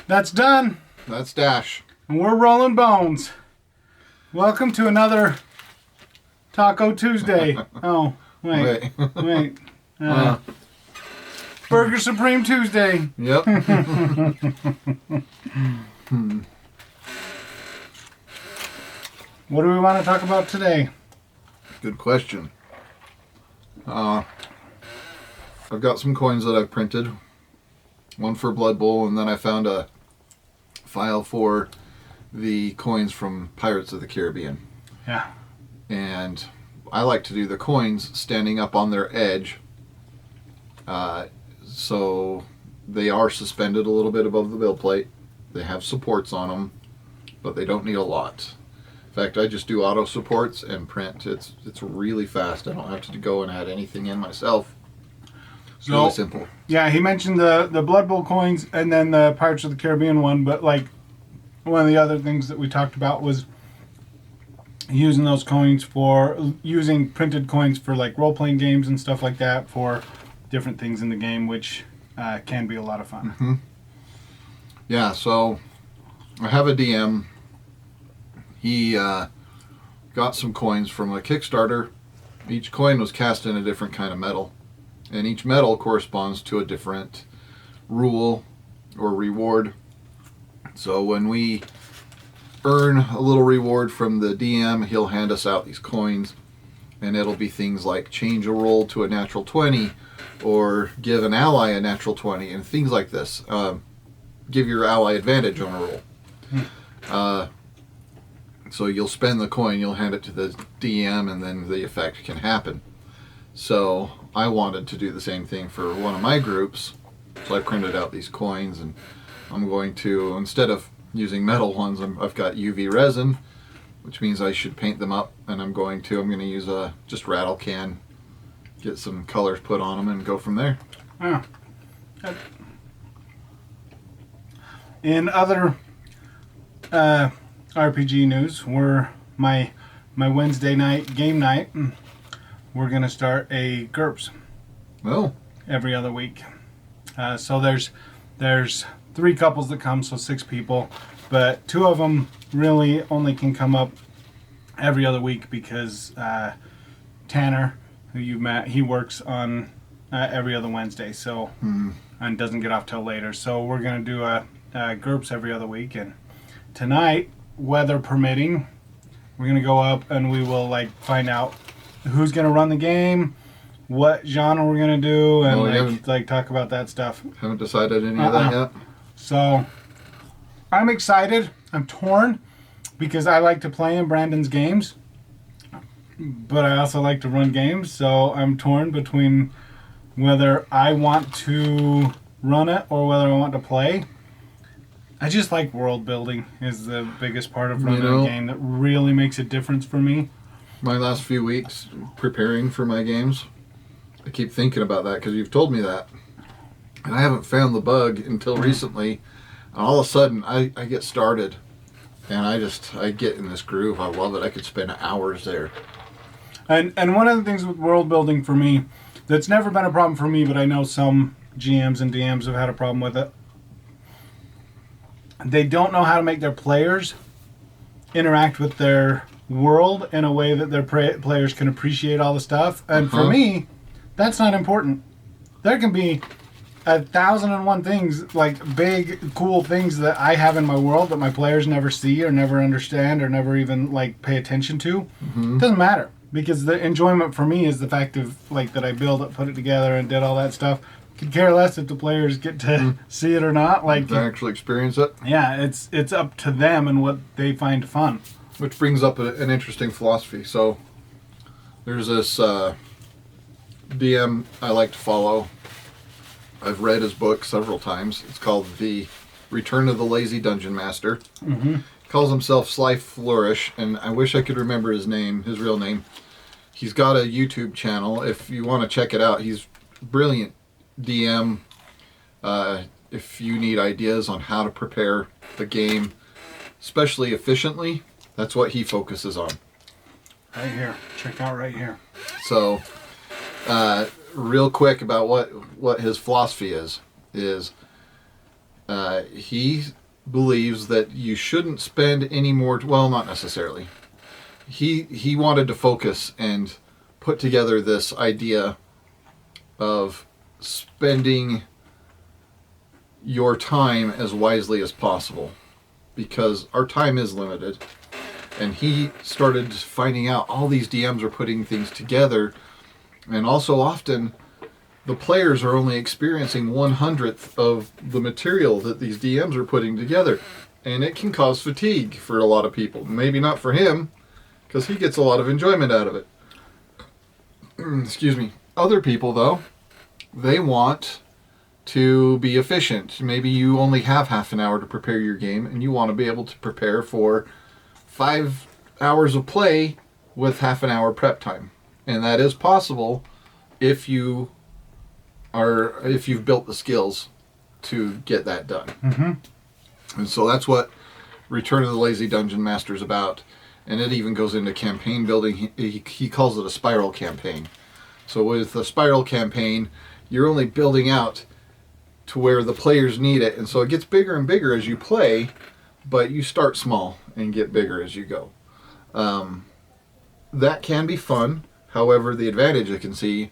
That's done. That's Dash. And we're rolling bones. Welcome to another Talko Tuesday. Oh, wait. Burger Supreme Tuesday. Yep. What do we want to talk about today? Good question. I've got some coins that I've printed. One for Blood Bowl, and then I found a file for the coins from Pirates of the Caribbean. Yeah. And I like to do the coins standing up on their edge. So they are suspended a little bit above the bill plate. They have supports on them, but they don't need a lot. In fact, I just do auto supports and print. It's really fast. I don't have to go and add anything in myself. It's really simple. Yeah, he mentioned the Blood Bowl coins and then the Pirates of the Caribbean one, but like one of the other things that we talked about was using those coins using printed coins for like role-playing games and stuff like that for different things in the game, which can be a lot of fun. Mm-hmm. Yeah, so I have a DM. He got some coins from a Kickstarter. Each coin was cast in a different kind of metal, and each metal corresponds to a different rule or reward. So when we earn a little reward from the DM, he'll hand us out these coins, and it'll be things like change a roll to a natural 20, or give an ally a natural 20, and things like this. Give your ally advantage on a roll. So you'll spend the coin, you'll hand it to the DM, and then the effect can happen. So I wanted to do the same thing for one of my groups, so I printed out these coins, and I'm going to, instead of using metal ones, I've got UV resin, which means I should paint them up, and I'm going to use a just rattle can, get some colors put on them, and go from there. Yeah. In other RPG news, my Wednesday night game night. We're gonna start a Gurps. Well, every other week. So there's 3 couples that come, so 6 people, but 2 of them really only can come up every other week because Tanner, who you met, he works on every other Wednesday, so and doesn't get off till later. So we're gonna do a Gurps every other week, and tonight, weather permitting, we're gonna go up and we will find out who's gonna run the game, what genre we're gonna do, and talk about that stuff. Haven't decided any of that yet. So I'm excited. I'm torn because I like to play in Brandon's games, but I also like to run games. So I'm torn between whether I want to run it or whether I want to play. I just like world building is the biggest part of running a game that really makes a difference for me. My last few weeks preparing for my games, I keep thinking about that because you've told me that. And I haven't found the bug until recently. And all of a sudden, I get started. And I get in this groove. I love it. I could spend hours there. And one of the things with world building for me, that's never been a problem for me, but I know some GMs and DMs have had a problem with it. They don't know how to make their players interact with their world in a way that their players can appreciate all the stuff. And for me, that's not important. There can be 1,001 things, like big, cool things that I have in my world that my players never see or never understand or never even pay attention to. It doesn't matter, because the enjoyment for me is the fact of that I built it, put it together, and did all that stuff. Could care less if the players get to see it or not. To actually experience it. Yeah, it's up to them and what they find fun. Which brings up an interesting philosophy. So there's this DM I like to follow. I've read his book several times. It's called The Return of the Lazy Dungeon Master. He calls himself Sly Flourish, and I wish I could remember his real name. He's got a YouTube channel. If you want to check it out, he's brilliant DM. If you need ideas on how to prepare the game, especially efficiently, that's what he focuses on. Right here. Check out right here. So, real quick about what his philosophy is He believes that you shouldn't spend any more. Well, not necessarily. He wanted to focus and put together this idea of spending your time as wisely as possible, because our time is limited. And he started finding out all these DMs are putting things together, and also often the players are only experiencing 1/100th of the material that these DMs are putting together, and it can cause fatigue for a lot of people. Maybe not for him, because he gets a lot of enjoyment out of it. Excuse me. Other people, though, they want to be efficient. Maybe you only have half an hour to prepare your game, and you want to be able to prepare for 5 hours of play with half an hour prep time. And that is possible if you've built the skills to get that done. Mm-hmm. And so that's what Return of the Lazy Dungeon Master is about. And it even goes into campaign building. He calls it a spiral campaign. So with a spiral campaign, you're only building out to where the players need it. And so it gets bigger and bigger as you play, but you start small and get bigger as you go. That can be fun. However, the advantage I can see,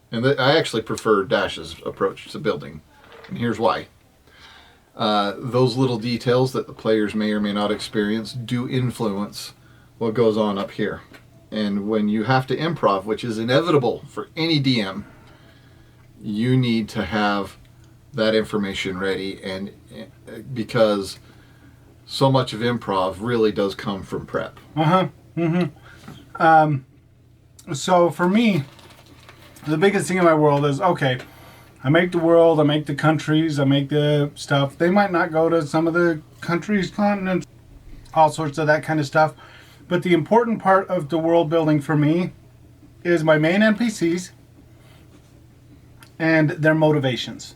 and I actually prefer Dash's approach to building, and here's why. Those little details that the players may or may not experience do influence what goes on up here. And when you have to improv, which is inevitable for any DM, you need to have that information ready, and because so much of improv really does come from prep. So for me, the biggest thing in my world is, okay, I make the world, I make the countries, I make the stuff. They might not go to some of the countries, continents, all sorts of that kind of stuff. But the important part of the world building for me is my main NPCs and their motivations.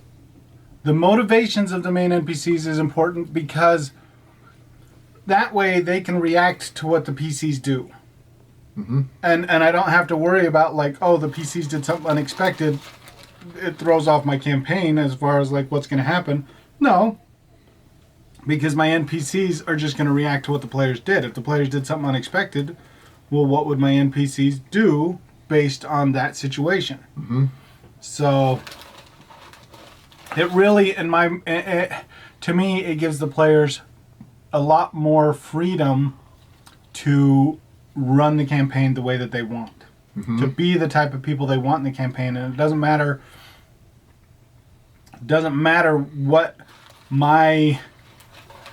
The motivations of the main NPCs is important because that way they can react to what the PCs do. Mm-hmm. And I don't have to worry about, like, oh, the PCs did something unexpected. It throws off my campaign as far as, like, what's going to happen. No. Because my NPCs are just going to react to what the players did. If the players did something unexpected, well, what would my NPCs do based on that situation? Mm-hmm. So it really, to me, it gives the players a lot more freedom to run the campaign the way that they want. Mm-hmm. To be the type of people they want in the campaign. And it doesn't matter what my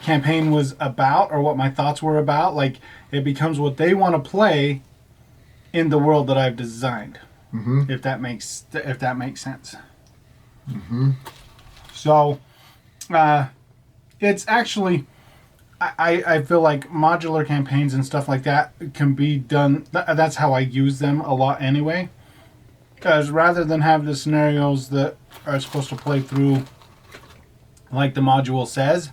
campaign was about or what my thoughts were about. Like, it becomes what they want to play in the world that I've designed. Mm-hmm. If that makes sense. Mm-hmm. So it's actually, I feel like modular campaigns and stuff like that can be done. That's how I use them a lot anyway. Because rather than have the scenarios that are supposed to play through like the module says,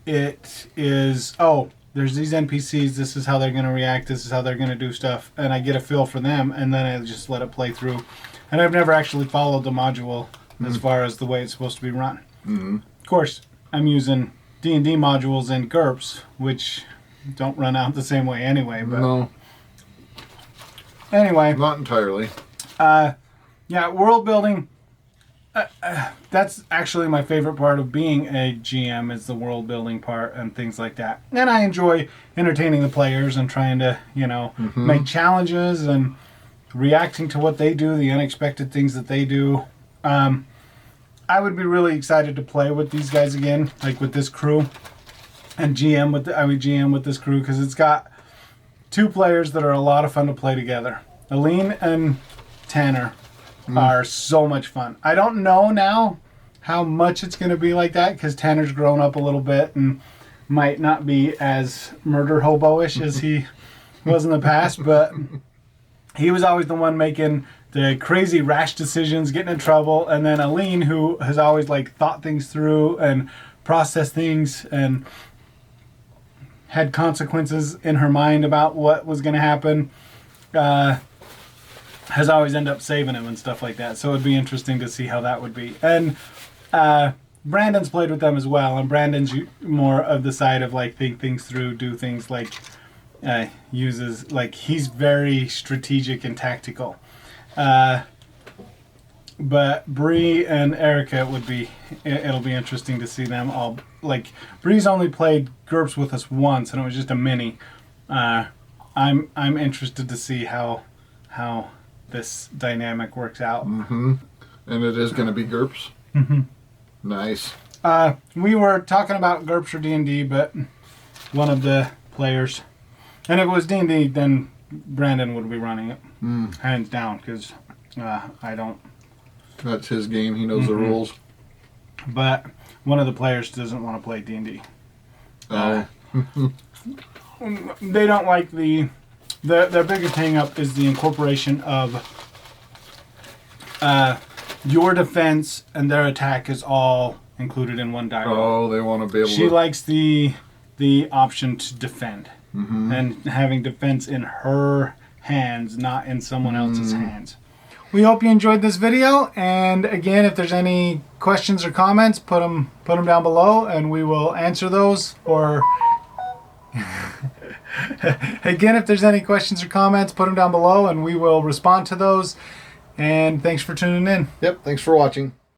it is, oh, there's these NPCs, this is how they're going to react, this is how they're going to do stuff, and I get a feel for them, and then I just let it play through. And I've never actually followed the module as far as the way it's supposed to be run. Mm-hmm. Of course, I'm using D&D modules in Gurps, which don't run out the same way anyway. But No. Anyway. Not entirely. Yeah, world building, that's actually my favorite part of being a GM, is the world building part and things like that. And I enjoy entertaining the players and trying to, make challenges and reacting to what they do, the unexpected things that they do. I would be really excited to play with these guys again, like with this crew, and GM with this crew, because it's got two players that are a lot of fun to play together. Aline and Tanner are so much fun. I don't know now how much it's going to be like that, because Tanner's grown up a little bit and might not be as murder hobo-ish as he was in the past, but he was always the one making the crazy rash decisions, getting in trouble, and then Aline, who has always thought things through and processed things and had consequences in her mind about what was going to happen, has always ended up saving him and stuff like that. So it'd be interesting to see how that would be. And Brandon's played with them as well, and Brandon's more of the side of like think things through, do things like uses like he's very strategic and tactical. But Bree and Erica it'll be interesting to see them all. Like Bree's only played Gurps with us once, and it was just a mini. I'm interested to see how this dynamic works out. Mm-hmm. And it is going to be Gurps. Mm-hmm. Nice. We were talking about Gurps or D&D, but one of the players, and if it was D&D, then Brandon would be running it, hands down, because I don't. That's his game. He knows the rules. But one of the players doesn't want to play D&D. Oh. They don't like their biggest hang up is the incorporation of your defense and their attack is all included in one die roll. Oh, they want to be able She to... likes the option to defend. And having defense in her hands, not in someone else's hands. We hope you enjoyed this video, and again, if there's any questions or comments, put them down below and we will answer those. Or again, if there's any questions or comments, put them down below and we will respond to those. And thanks for tuning in. Yep, thanks for watching.